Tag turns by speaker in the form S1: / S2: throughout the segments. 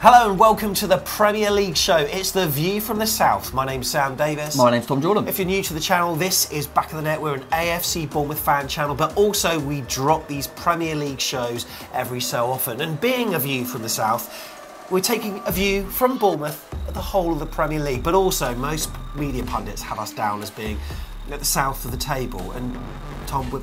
S1: Hello and welcome to the Premier League show. It's the View from the South. My name's Sam Davis.
S2: My name's Tom Jordan.
S1: If you're new to the channel, this is Back of the Net. We're an AFC Bournemouth fan channel, but also we drop these Premier League shows every so often. And being a View from the South, we're taking a view from Bournemouth at the whole of the Premier League, but also most media pundits have us down as being at the south of the table. And Tom, we're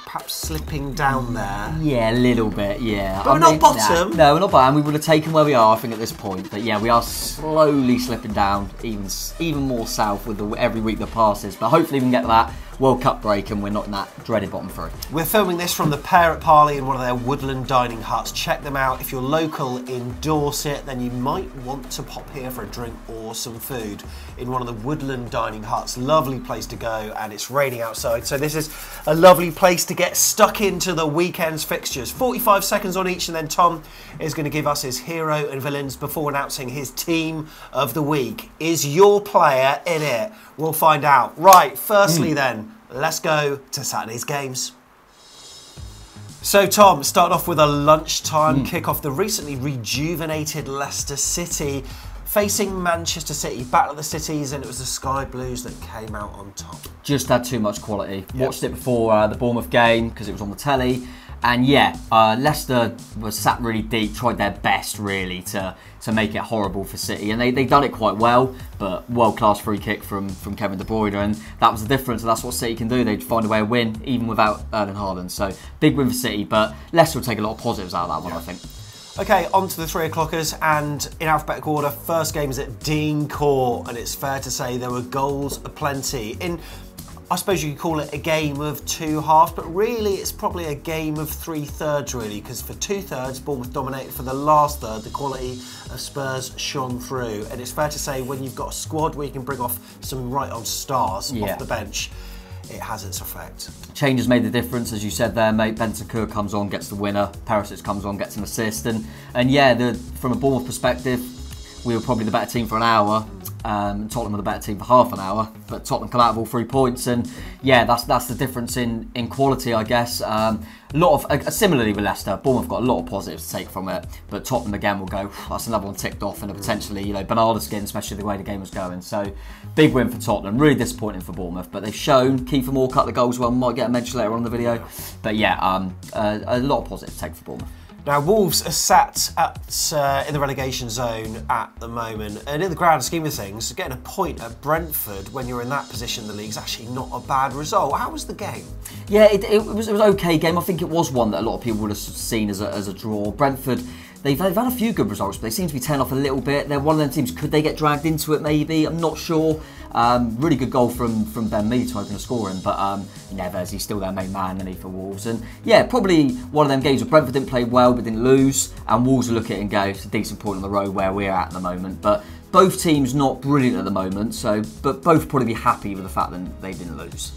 S1: perhaps slipping down there.
S2: Yeah, a little bit, yeah.
S1: But we're not bottom.
S2: No, we're not bottom. We would have taken where we are, I think, at this point. But yeah, we are slowly slipping down, even more south with every week that passes. But hopefully we can get to that World Cup break and we're not in that dreaded bottom three. We're
S1: filming this from the Pair at Parley in one of their woodland dining huts. Check them out. If you're local in Dorset, then you might want to pop here for a drink or some food in one of the woodland dining huts. Lovely place to go, and it's raining outside, so this is a lovely place to get stuck into the weekend's fixtures. 45 seconds on each, and then Tom is going to give us his hero and villains before announcing his team of the week. Is your player in it? We'll find out. Right, firstly then, let's go to Saturday's games. So Tom, start off with a lunchtime kick-off. The recently rejuvenated Leicester City facing Manchester City. Battle of the Cities, and it was the Sky Blues that came out on top.
S2: Just had too much quality. Yep. Watched it before the Bournemouth game because it was on the telly. And yeah, Leicester was sat really deep, tried their best really to make it horrible for City, and they done it quite well. But world-class free kick from Kevin De Bruyne, and that was the difference. And that's what City can do. They'd find a way to win even without Erling Haaland. So big win for City, but Leicester will take a lot of positives out of that one, I think.
S1: Okay, on to the 3 o'clockers, and in alphabetical order, first game is at Dean Court, and it's fair to say there were goals aplenty. I suppose you could call it a game of two halves, but really it's probably a game of 3/3 really, because for 2/3 Bournemouth dominated. For the last third, the quality of Spurs shone through, and it's fair to say when you've got a squad where you can bring off some right-on stars off the bench, it has its effect.
S2: Changes made the difference, as you said there, mate. Bentancur comes on, gets the winner. Perisic comes on, gets an assist, and yeah, from a Bournemouth perspective, we were probably the better team for an hour. Tottenham were the better team for half an hour, but Tottenham come out of all 3 points, and yeah, that's the difference in quality, I guess. Similarly with Leicester, Bournemouth got a lot of positives to take from it, but Tottenham again will go, that's another one ticked off, and a potentially banana skin, especially the way the game was going. So big win for Tottenham, really disappointing for Bournemouth, but they've shown Kiefer Moore cut the goals well, might get a mention later on in the video, but yeah, a lot of positives to take for Bournemouth.
S1: Now, Wolves are sat in the relegation zone at the moment, and in the grand scheme of things, getting a point at Brentford when you're in that position in the league is actually not a bad result. How was the game?
S2: Yeah, it was an okay game. I think it was one that a lot of people would have seen as a draw. Brentford, they've had a few good results, but they seem to be tearing off a little bit. They're one of them teams, could they get dragged into it maybe? I'm not sure. Really good goal from Ben Mee to open the scoring, but Neves, he's still their main man underneath for Wolves. And yeah, probably one of them games where Brentford didn't play well but didn't lose, and Wolves will look at it and go, it's a decent point on the road where we're at the moment. But both teams not brilliant at the moment, but both probably be happy with the fact that they didn't lose.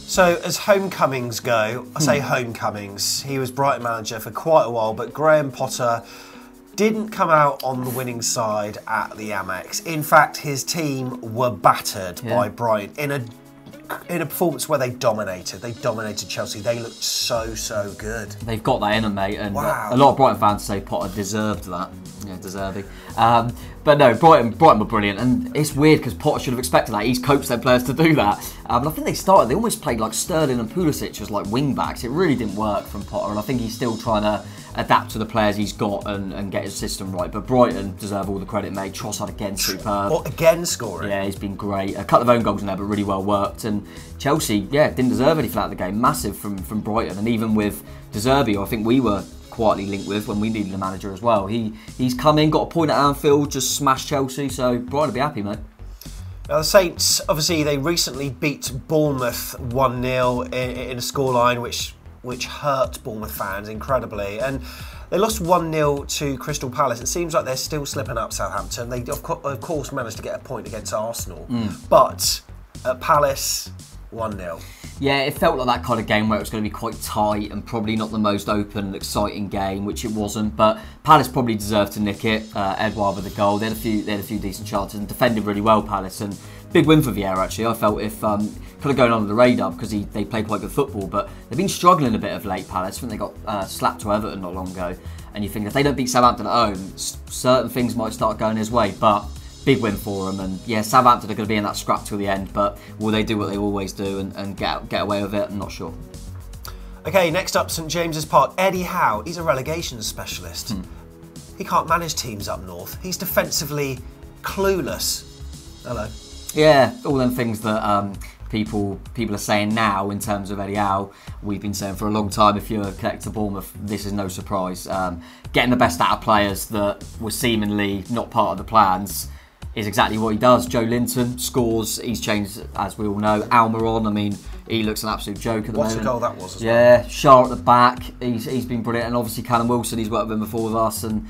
S1: So as homecomings go, I say homecomings, he was Brighton manager for quite a while, but Graham Potter didn't come out on the winning side at the Amex. In fact, his team were battered by Brighton in a performance where they dominated. They dominated Chelsea. They looked so good.
S2: They've got that in them, mate, and a lot of Brighton fans say Potter deserved that. Yeah, deserving. But no, Brighton were brilliant, and it's weird because Potter should have expected that. He's coached their players to do that. But I think they almost played like Sterling and Pulisic as like wing backs. It really didn't work from Potter, and I think he's still trying to adapt to the players he's got and get his system right. But Brighton deserve all the credit, mate. Trossard again, superb.
S1: What, again scoring?
S2: Yeah, he's been great. A couple of own goals in there, but really well worked. And Chelsea, yeah, didn't deserve anything out of the game. Massive from Brighton, and even with De Zerbi, I think we were quietly linked with when we needed a manager as well. He's come in, got a point at Anfield, just smashed Chelsea, so Brighton will be happy, mate.
S1: Now the Saints, obviously they recently beat Bournemouth 1-0 in a scoreline which hurt Bournemouth fans incredibly, and they lost 1-0 to Crystal Palace. It seems like they're still slipping up, Southampton. They of course managed to get a point against Arsenal, but at Palace, 1-0.
S2: Yeah, it felt like that kind of game where it was going to be quite tight and probably not the most open and exciting game, which it wasn't. But Palace probably deserved to nick it. Edouard with the goal. They had a few decent chances and defended really well, Palace. And big win for Vieira actually. I felt if kind of going under the radar because they play quite good football, but they've been struggling a bit of late. Palace. I think they got slapped to Everton not long ago, and you think if they don't beat Southampton at home, certain things might start going his way. But big win for them, and yeah, Southampton are going to be in that scrap till the end. But will they do what they always do and get away with it? I'm not sure.
S1: Okay, next up, St James's Park. Eddie Howe, he's a relegation specialist. He can't manage teams up north. He's defensively clueless. Hello.
S2: Yeah, all them things that people are saying now in terms of Eddie Howe, we've been saying for a long time. If you're connected to Bournemouth, this is no surprise. Getting the best out of players that were seemingly not part of the plans is exactly what he does. Joe Linton scores. He's changed, as we all know. Almiron, I mean, he looks an absolute joke at the moment.
S1: What a goal that was as well.
S2: Yeah, Shah at the back. He's been brilliant, and obviously Callum Wilson. He's worked with him before with us, and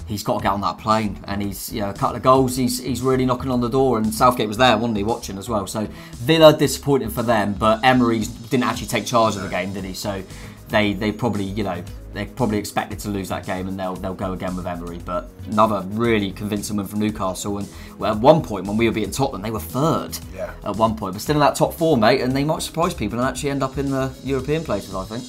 S2: he's got to get on that plane. And he's a couple of goals. He's really knocking on the door. And Southgate was there, wasn't he, watching as well? So Villa disappointing for them, but Emery didn't actually take charge of the game, did he? So they probably they probably expected to lose that game, and they'll go again with Emery. But another really convincing win from Newcastle. And at one point when we were beating Tottenham, they were third at one point, but still in that top four, mate. And they might surprise people and actually end up in the European places, I think.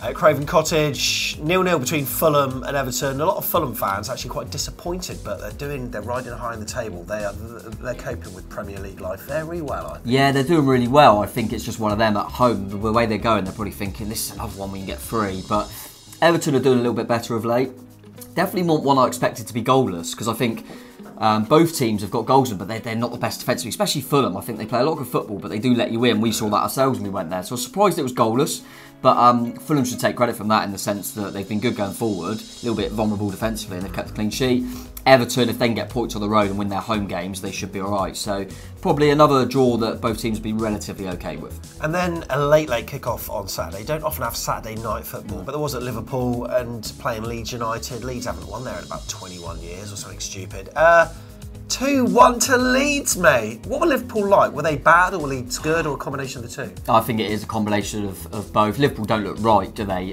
S1: At Craven Cottage, 0-0 between Fulham and Everton. A lot of Fulham fans actually quite disappointed, but they're riding high in the table. They're coping with Premier League life very well, I think. Yeah,
S2: they're doing really well. I think it's just one of them at home. The way they're going, they're probably thinking this is another one we can get free. But Everton are doing a little bit better of late. Definitely not one I expected to be goalless, because I think both teams have got goals in, but they're not the best defensively, especially Fulham. I think they play a lot of good football, but they do let you in. We saw that ourselves when we went there. So I was surprised it was goalless. But Fulham should take credit from that in the sense that they've been good going forward, a little bit vulnerable defensively, and they've kept a clean sheet. Everton, if they can get points on the road and win their home games, they should be alright. So probably another draw that both teams will be relatively okay with.
S1: And then a late kick-off on Saturday. Don't often have Saturday night football, but there was at Liverpool and playing Leeds United. Leeds haven't won there in about 21 years or something stupid. 2-1 to Leeds, mate. What were Liverpool like? Were they bad or were Leeds good, or a combination of the two?
S2: I think it is a combination of both. Liverpool don't look right, do they?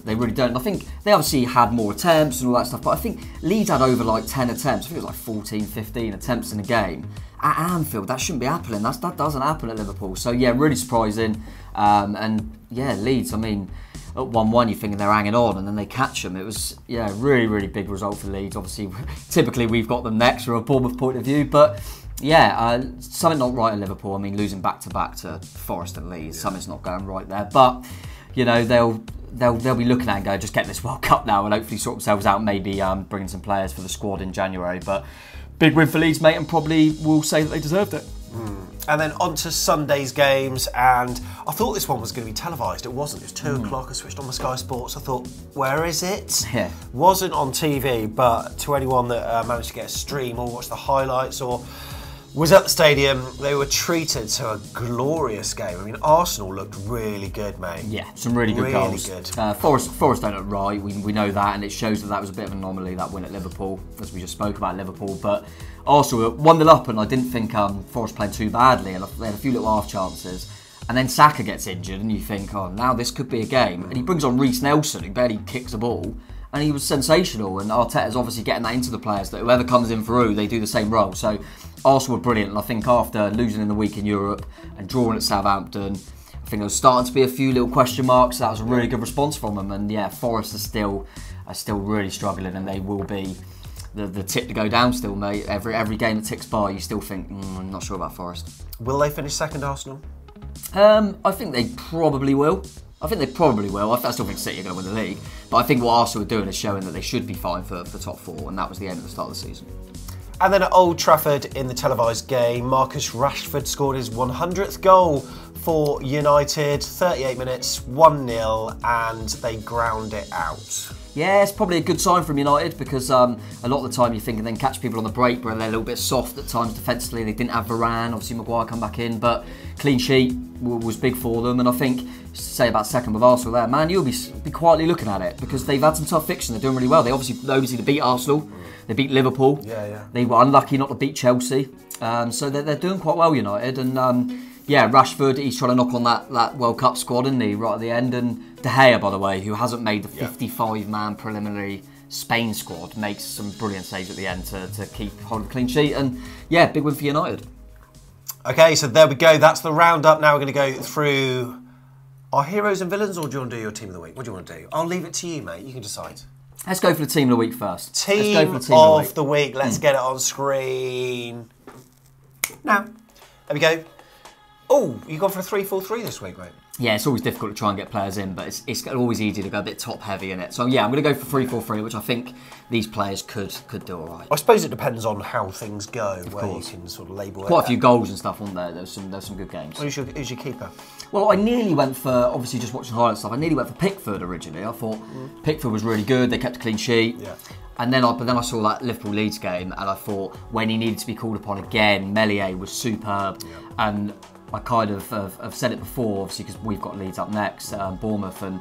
S2: They really don't. I think they obviously had more attempts and all that stuff, but I think Leeds had over 10 attempts. I think it was 14, 15 attempts in a game. At Anfield, that shouldn't be happening. That doesn't happen at Liverpool. So yeah, really surprising. And yeah, Leeds, I mean, at 1-1 you're thinking they're hanging on, and then they catch them. It was, really, really big result for Leeds. Obviously, typically we've got them next from a Bournemouth point of view, but yeah, something not right at Liverpool. I mean, losing back-to-back to Forest and Leeds, something's not going right there. But, they'll be looking at it and go, just get this World Cup now and hopefully sort themselves out, maybe bringing some players for the squad in January. But big win for Leeds, mate, and probably will say that they deserved it.
S1: And then on to Sunday's games, and I thought this one was going to be televised. It wasn't. It was 2 o'clock. I switched on my Sky Sports. I thought, where is it?
S2: Yeah.
S1: Wasn't on TV, but to anyone that managed to get a stream or watch the highlights or was at the stadium, they were treated to a glorious game. I mean, Arsenal looked really good, mate.
S2: Yeah, some really good goals. Forest don't look right. We know that, and it shows that was a bit of an anomaly, that win at Liverpool, as we just spoke about Liverpool. But Arsenal were 1-0 up, and I didn't think Forest played too badly, and they had a few little half chances. And then Saka gets injured, and you think, oh, now this could be a game. And he brings on Reece Nelson, who barely kicks the ball, and he was sensational. And Arteta's obviously getting that into the players, that whoever comes in through, they do the same role. So Arsenal were brilliant, and I think after losing in the week in Europe and drawing at Southampton, I think there was starting to be a few little question marks. That was a really good response from them. And yeah, Forest are still really struggling, and they will be the tip to go down still, mate. Every game that ticks by, you still think, I'm not sure about Forest.
S1: Will they finish second, Arsenal?
S2: I think they probably will. I still think City are going to win the league. But I think what Arsenal are doing is showing that they should be fine for the top four, and that was the aim at the start of the season.
S1: And then at Old Trafford in the televised game, Marcus Rashford scored his 100th goal for United. 38 minutes, 1-0, and they ground it out.
S2: Yeah, it's probably a good sign from United, because a lot of the time you think and then catch people on the break where they're a little bit soft at times defensively. They didn't have Varane, obviously Maguire come back in, but clean sheet was big for them. And I think, say about second with Arsenal there, man, you'll be quietly looking at it, because they've had some tough fixtures. They're doing really well. They obviously beat Arsenal, they beat Liverpool.
S1: Yeah.
S2: They were unlucky not to beat Chelsea. So they're doing quite well, United. And yeah, Rashford, he's trying to knock on that World Cup squad, isn't he, right at the end. And De Gea, by the way, who hasn't made the 55-man preliminary Spain squad, makes some brilliant saves at the end to keep hold of the clean sheet. And yeah, big win for United.
S1: Okay, so there we go. That's the roundup. Now we're going to go through our heroes and villains, or do you want to do your team of the week? What do you want to do? I'll leave it to you, mate. You can decide.
S2: Let's go for the team of the week first.
S1: Team of the week. Let's get it on screen. Now, there we go. Oh, you gone for a 3-4-3 this week, mate?
S2: Yeah, it's always difficult to try and get players in, but it's always easy to go a bit top-heavy in it. So, yeah, I'm going to go for 3-4-3, which I think these players could do all right.
S1: I suppose it depends on how things go,
S2: of
S1: where
S2: course.
S1: You can sort of label it.
S2: Quite a few goals and stuff on there. There's some good games.
S1: Who's your keeper?
S2: Well, I nearly went for, obviously just watching highlight stuff, I nearly went for Pickford originally. I thought Pickford was really good, they kept a clean sheet.
S1: Yeah.
S2: And then I saw that Liverpool-Leeds game, and I thought when he needed to be called upon again, Meslier was superb. Yeah. And I kind of have said it before, obviously, because we've got Leeds up next, Bournemouth, and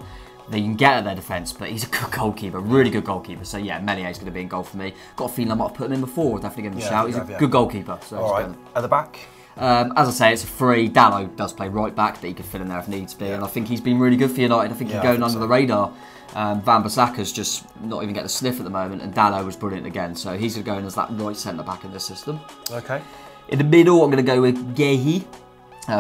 S2: they can get at their defence, but he's a good goalkeeper, really good goalkeeper. So yeah, Mellier's going to be in goal for me. Got a feeling I might have put him in before, definitely give him a shout. He's a good goalkeeper. So
S1: all right, at the back?
S2: As I say, it's a free. Dalot does play right back, but he could fit in there if needs be. Yeah. And I think he's been really good for United. I think he's going under the radar. Van Bissaka's just not even getting a sniff at the moment, and Dalot was brilliant again. So he's going to go in as that right centre back in this system.
S1: Okay.
S2: In the middle, I'm going to go with Gehi.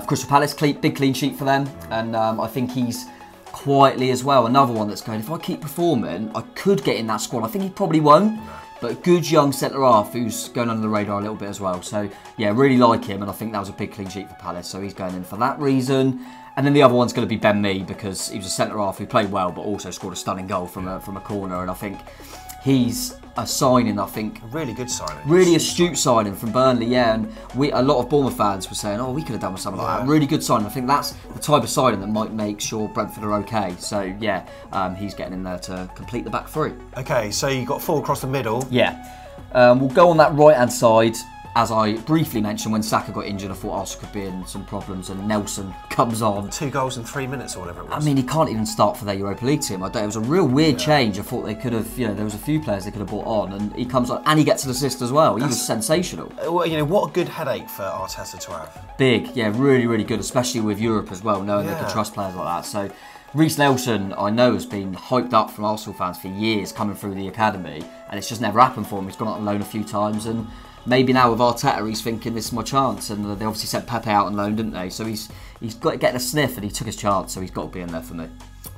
S2: Crystal Palace, big clean sheet for them, and I think he's quietly as well another one that's going, if I keep performing, I could get in that squad. I think he probably won't, but good young centre-half who's going under the radar a little bit as well. So yeah, really like him, and I think that was a big clean sheet for Palace, so he's going in for that reason. And then the other one's going to be Ben Mee, because he was a centre-half who played well, but also scored a stunning goal from a corner, and I think he's a signing, I think.
S1: A really good signing.
S2: Really astute signing from Burnley, yeah. And a lot of Bournemouth fans were saying, oh, we could have done with something like that. Really good signing. I think that's the type of signing that might make sure Brentford are okay. So, yeah, he's getting in there to complete the back three.
S1: Okay, so you've got 4 across the middle.
S2: Yeah. We'll go on that right-hand side. As I briefly mentioned, when Saka got injured, I thought Arsenal could be in some problems, and Nelson comes on.
S1: 2 goals in 3 minutes or whatever it was.
S2: I mean, he can't even start for their Europa League team. It was a real weird change. I thought they could have, there was a few players they could have brought on, and he comes on, and he gets an assist as well. He was sensational.
S1: Well, what a good headache for Arteta to have.
S2: Big, yeah, really, really good, especially with Europe as well, knowing they can trust players like that. So, Reece Nelson, I know, has been hyped up from Arsenal fans for years, coming through the academy, and it's just never happened for him. He's gone out on loan a few times, and maybe now with Arteta, he's thinking this is my chance, and they obviously sent Pepe out on loan, didn't they? So he's got to get a sniff, and he took his chance, so he's got to be in there for me.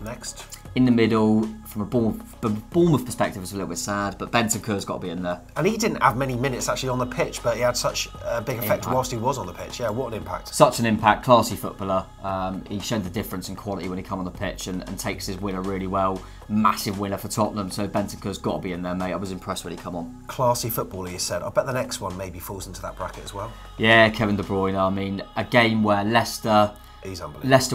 S1: Next.
S2: In the middle, from a Bournemouth perspective, it's a little bit sad, but Bentancur's got to be in there.
S1: And he didn't have many minutes actually on the pitch, but he had such a big effect whilst he was on the pitch. Yeah, what an impact.
S2: Such an impact, classy footballer. He showed the difference in quality when he came on the pitch and takes his winner really well. Massive winner for Tottenham, so Bentancur's got to be in there, mate. I was impressed when he come on.
S1: Classy footballer, you said. I bet the next one maybe falls into that bracket as well.
S2: Yeah, Kevin De Bruyne. I mean, a game where Leicester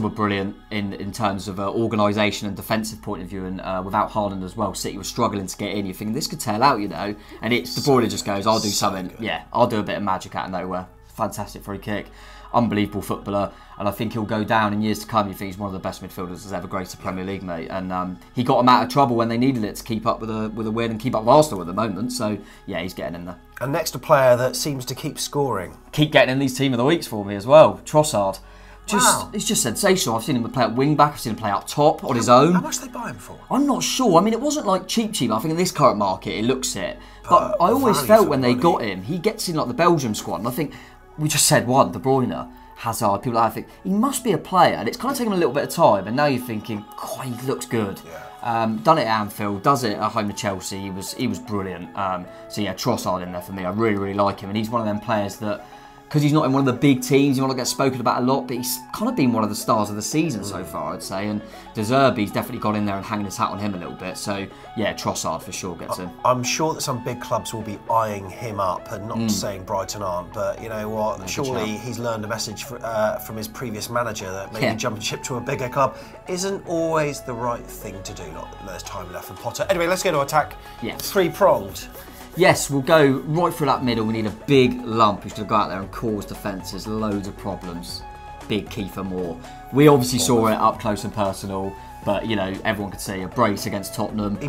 S2: were brilliant in terms of organisation and defensive point of view, and without Haaland as well, City was struggling to get in. You're thinking this could tail out, and it's De Bruyne just goes, I'll do something. Good. Yeah, I'll do a bit of magic out of nowhere. Fantastic free kick, unbelievable footballer, and I think he'll go down in years to come. You think he's one of the best midfielders that's ever graced the Premier League, mate. And he got them out of trouble when they needed it to keep up with a win and keep up with Arsenal at the moment. So yeah, he's getting in there.
S1: And next, a player that seems to keep scoring,
S2: keep getting in these team of the weeks for me as well. Trossard.
S1: Wow.
S2: It's just sensational. I've seen him play at wing back. I've seen him play up top on his own.
S1: How much did they buy him for?
S2: I'm not sure. I mean, it wasn't like cheap. I think in this current market, it looks it. But I always felt when they got him, he gets in like the Belgium squad. And I think we just said one, De Bruyne, Hazard. People like that. I think he must be a player, and it's kind of taken him a little bit of time. And now you're thinking, God, he looks good. Yeah. Done it at Anfield, does it at home to Chelsea. He was brilliant. So yeah, Trossard in there for me. I really, really like him, and he's one of them players that, because he's not in one of the big teams, he might not get spoken about a lot, but he's kind of been one of the stars of the season so far, I'd say. And De Zerbi's definitely got in there and hanging his hat on him a little bit. So, yeah, Trossard for sure gets in.
S1: I'm sure that some big clubs will be eyeing him up, and not saying Brighton aren't, but you know what? No, surely he's learned a message from his previous manager that maybe jumping ship to a bigger club isn't always the right thing to do. Not that there's time left for Potter. Anyway, let's go to attack.
S2: Yes.
S1: 3-pronged.
S2: Yes, we'll go right through that middle. We need a big lump who's going to go out there and cause defences loads of problems. Big Kiefer Moore. We obviously saw it up close and personal, but everyone could see a brace against Tottenham. He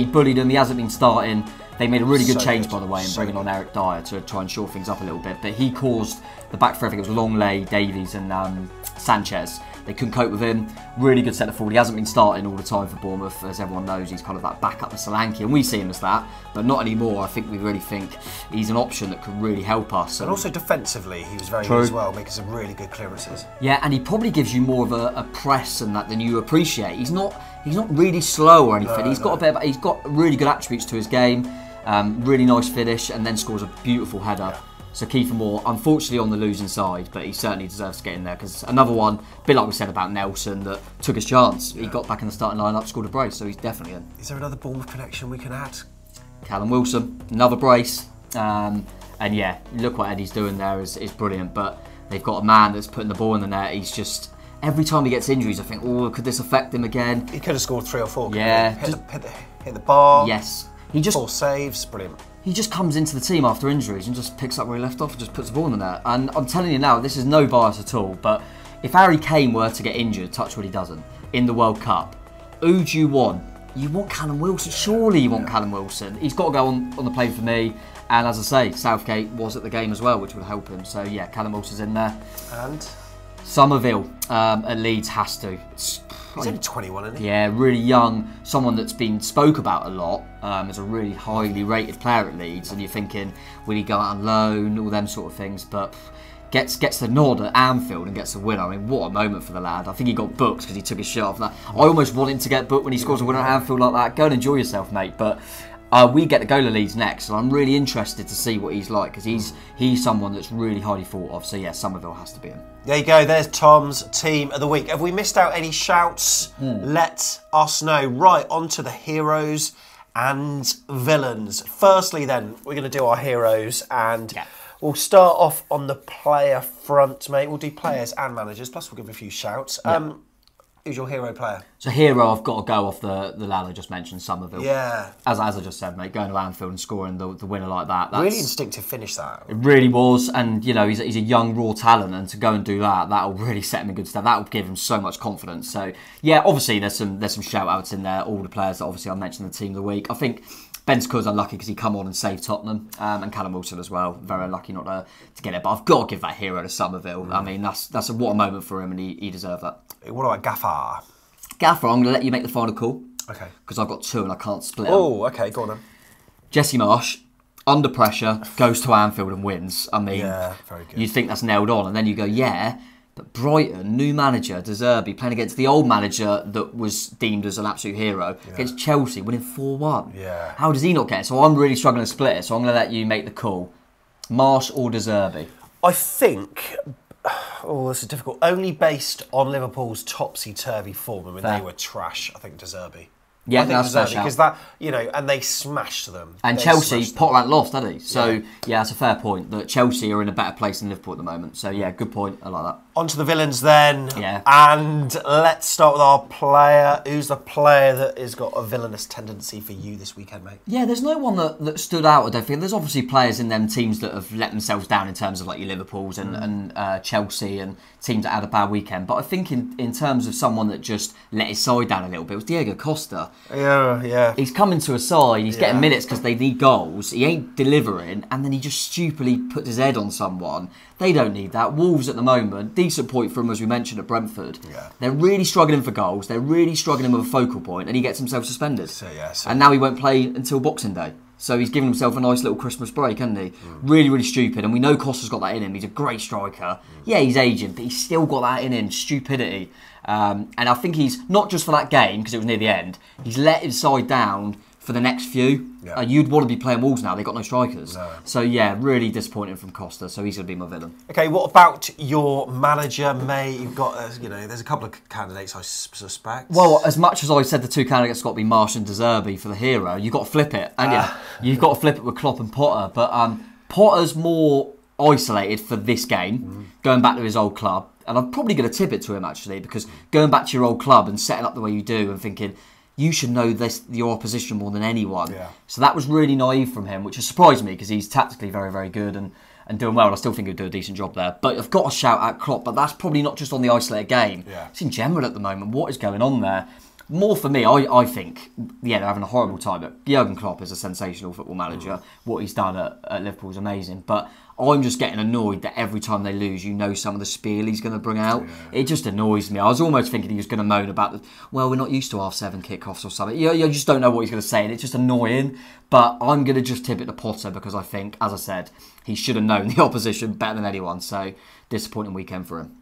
S2: bullied him. He hasn't been starting. They made a really good change, by the way, in bringing on Eric Dyer to try and shore things up a little bit. But he caused the back three. I think it was Longley, Davies, and Sanchez. They couldn't cope with him. Really good centre forward. He hasn't been starting all the time for Bournemouth, as everyone knows. He's kind of that backup of Solanke, and we see him as that, but not anymore. I think we really think he's an option that could really help us.
S1: And also defensively, he was very good as well, making some really good clearances.
S2: Yeah, and he probably gives you more of a press and that than you appreciate. He's not really slow or anything. He's got really good attributes to his game. Really nice finish, and then scores a beautiful header. Yeah. So Kiefer Moore, unfortunately on the losing side, but he certainly deserves to get in there, because another one, a bit like we said about Nelson, that took his chance. He got back in the starting lineup, scored a brace, so he's definitely in.
S1: Is there another Bournemouth connection we can add?
S2: Callum Wilson, another brace. And yeah, look what Eddie's doing there is brilliant, but they've got a man that's putting the ball in the net. He's just, every time he gets injuries, I think, oh, could this affect him again?
S1: He could have scored 3 or 4.
S2: Yeah.
S1: Hit the bar.
S2: Yes.
S1: 4 saves, brilliant.
S2: He just comes into the team after injuries and just picks up where he left off and just puts the ball in the net. And I'm telling you now, this is no bias at all, but if Harry Kane were to get injured, touch wood he doesn't, in the World Cup, who do you want? You want Callum Wilson. Surely you want Callum Wilson. He's got to go on the plane for me. And as I say, Southgate was at the game as well, which would help him. So yeah, Callum Wilson's in there.
S1: And?
S2: Somerville at Leeds has to.
S1: He's only 21, isn't he?
S2: Yeah, really young. Someone that's been spoke about a lot as a really highly rated player at Leeds. And you're thinking, will he go out on loan? All them sort of things. But gets the nod at Anfield and gets a winner. I mean, what a moment for the lad. I think he got booked because he took his shirt off. I almost want him to get booked when he scores a winner at Anfield like that. Go and enjoy yourself, mate. But we get to go to Leeds next, and I'm really interested to see what he's like, because he's someone that's really highly thought of. So yeah, Somerville has to be in.
S1: There you go, there's Tom's Team of the Week. Have we missed out any shouts? Let us know. Right, on to the heroes and villains. Firstly then, we're going to do our heroes, and we'll start off on the player front, mate. We'll do players and managers, plus we'll give a few shouts. Who's your hero player?
S2: So hero, I've got to go off the lad I just mentioned, Somerville.
S1: Yeah.
S2: As I just said, mate, going to Anfield and scoring the winner like that. That's
S1: really instinctive finish, that.
S2: It really was, and you know, he's a young, raw talent, and to go and do that'll really set him in good stead. That'll give him so much confidence. So yeah, obviously there's some shout-outs in there, all the players that obviously I mentioned in the Team of the Week. I think Bentancur's unlucky because he come on and saved Tottenham, and Callum Wilson as well. Very unlucky not to get it, but I've got to give that hero to Somerville. I mean, that's what a moment for him, and he deserved that.
S1: What about Gaffa?
S2: Gaffer, I'm going to let you make the final call.
S1: Okay.
S2: Because I've got 2 and I can't split.
S1: Oh, okay, go on then.
S2: Jesse Marsh, under pressure, goes to Anfield and wins. I mean,
S1: very good.
S2: You think that's nailed on, and then you go, but Brighton, new manager, De Zerbi, playing against the old manager that was deemed as an absolute hero, against Chelsea, winning 4-1.
S1: Yeah.
S2: How does he not get it? So I'm really struggling to split it, so I'm going to let you make the call. Marsh or De Zerbi?
S1: I think... Oh, this is difficult. Only based on Liverpool's topsy-turvy form. I mean, they were trash. I think De Zerbi.
S2: Yeah, that's fair shout.
S1: Because that, you know, and they smashed them.
S2: And Chelsea, Potter hadn't lost, had he? So yeah, that's a fair point. That Chelsea are in a better place than Liverpool at the moment. So yeah, good point. I like that.
S1: On to the villains then.
S2: Yeah.
S1: And let's start with our player. Who's the player that has got a villainous tendency for you this weekend, mate?
S2: Yeah, there's no one that stood out, I don't think. There's obviously players in them teams that have let themselves down in terms of like your Liverpools and Chelsea and teams that had a bad weekend. But I think in terms of someone that just let his side down a little bit, it was Diego Costa.
S1: Yeah.
S2: He's coming to a side, he's getting minutes because they need goals. He ain't delivering, and then he just stupidly puts his head on someone. They don't need that. Wolves at the moment, decent point from, as we mentioned, at Brentford. Yeah. They're really struggling for goals. They're really struggling with a focal point, and he gets himself suspended. And now he won't play until Boxing Day. So he's given himself a nice little Christmas break, hasn't he? Really, really stupid. And we know Costa's got that in him. He's a great striker. Yeah, he's aging, but he's still got that in him. Stupidity. And I think he's, not just for that game, because it was near the end, he's let his side down for the next few. You'd want to be playing Wolves now. They've got no strikers. No. So yeah, really disappointing from Costa. So he's going to be my villain. Okay, what about your manager, mate? You've got, there's a couple of candidates I suspect. Well, as much as I said the 2 candidates got to be Marsh and De Zerbi for the hero, you've got to flip it. And you've got to flip it with Klopp and Potter. But Potter's more isolated for this game, going back to his old club. And I'm probably going to tip it to him, actually, because going back to your old club and setting up the way you do and thinking, you should know your opposition more than anyone. Yeah. So that was really naive from him, which has surprised me because he's tactically very, very good and doing well. And I still think he'll do a decent job there. But I've got to shout out Klopp, but that's probably not just on the isolated game. Yeah. It's in general at the moment. What is going on there? more for me, I think, yeah, they're having a horrible time. But Jurgen Klopp is a sensational football manager. What he's done at Liverpool is amazing. But I'm just getting annoyed that every time they lose, you know some of the spiel he's going to bring out. Yeah. It just annoys me. I was almost thinking he was going to moan about, we're not used to 7:30 kickoffs or something. You just don't know what he's going to say, and it's just annoying. But I'm going to just tip it to Potter because I think, as I said, he should have known the opposition better than anyone. So, disappointing weekend for him.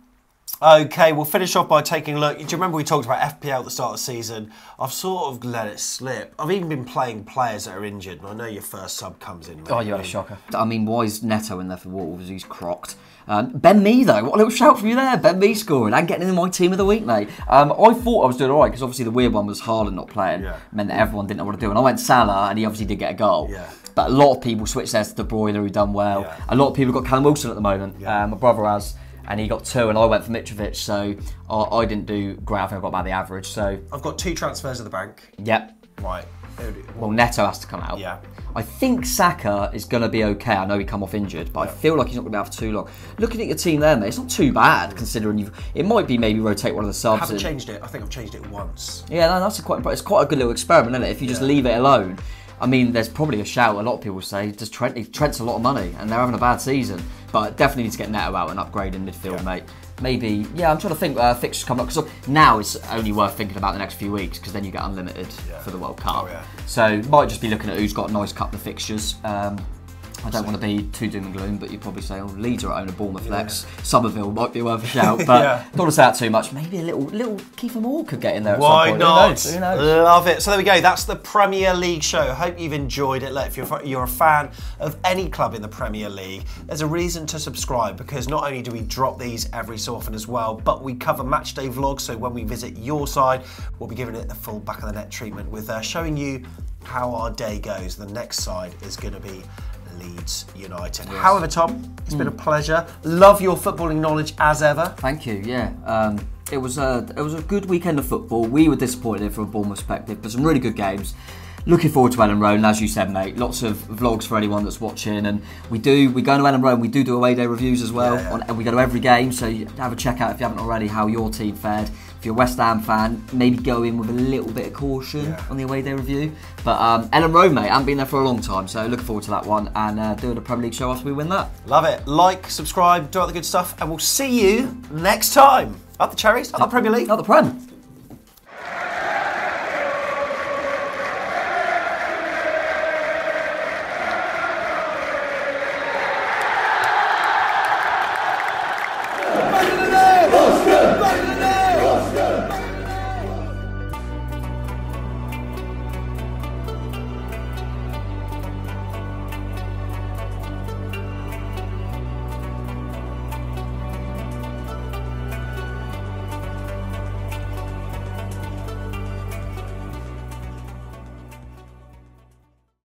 S1: Okay, we'll finish off by taking a look. Do you remember we talked about FPL at the start of the season? I've sort of let it slip. I've even been playing players that are injured, and I know your first sub comes in.
S2: Oh, you had a shocker. I mean, why is Neto in there for Wolves? He's crocked. Ben Mee, though, what a little shout from you there. Ben Mee scoring and getting in my team of the week, mate. I thought I was doing all right because obviously the weird one was Haaland not playing. Yeah. Meant that everyone didn't know what to do. And I went Salah, and he obviously did get a goal. Yeah. But a lot of people switched there to De Bruyne, who done well. Yeah. A lot of people got Callum Wilson at the moment. Yeah. My brother has. And he got 2, and I went for Mitrovic, so I didn't do great. I think I got about the average. So
S1: I've got 2 transfers in the bank.
S2: Yep.
S1: Right.
S2: Well, Neto has to come out.
S1: Yeah.
S2: I think Saka is going to be okay. I know he come off injured, but I feel like he's not going to be out for too long. Looking at your team there, mate, it's not too bad considering it might be maybe rotate one of the subs.
S1: I haven't changed it. I think I've changed it once.
S2: Yeah, no, it's quite a good little experiment, isn't it? If you just leave it alone. I mean, there's probably a shout. A lot of people say, Trent's a lot of money, and they're having a bad season. But definitely need to get Neto out and upgrade in midfield, mate. Maybe, I'm trying to think fixtures coming up. Because now it's only worth thinking about the next few weeks because then you get unlimited for the World Cup. So might just be looking at who's got a nice couple of fixtures. I don't want to be too doom and gloom, but you'd probably say, Leeds are at own a Bournemouth next. Somerville might be worth a shout, but don't want to say that too much. Maybe a little Kiefer Moore could get in there at some point.
S1: Why not?
S2: Who knows?
S1: Love it. So there we go. That's the Premier League show. Hope you've enjoyed it. Look, if you're a fan of any club in the Premier League, there's a reason to subscribe because not only do we drop these every so often as well, but we cover match day vlogs. So when we visit your side, we'll be giving it the full back of the net treatment with showing you how our day goes. The next side is going to be Leeds United. Yes. However, Tom, it's been a pleasure. Love your footballing knowledge as ever.
S2: Thank you. Yeah, it was a good weekend of football. We were disappointed from a Bournemouth perspective, but some really good games. Looking forward to Ellen Road, and as you said, mate, lots of vlogs for anyone that's watching. And we go to Ellen Road, and we do away day reviews as well, and we go to every game. So you have a check out if you haven't already how your team fared. If you're a West Ham fan, maybe go in with a little bit of caution on the away day review. But Ellen Road, mate, I haven't been there for a long time, so looking forward to that one and doing a Premier League show after we win that.
S1: Love it. Like, subscribe, do all the good stuff, and we'll see you next time. Up the cherries, up the Premier League.
S2: Up the Prem.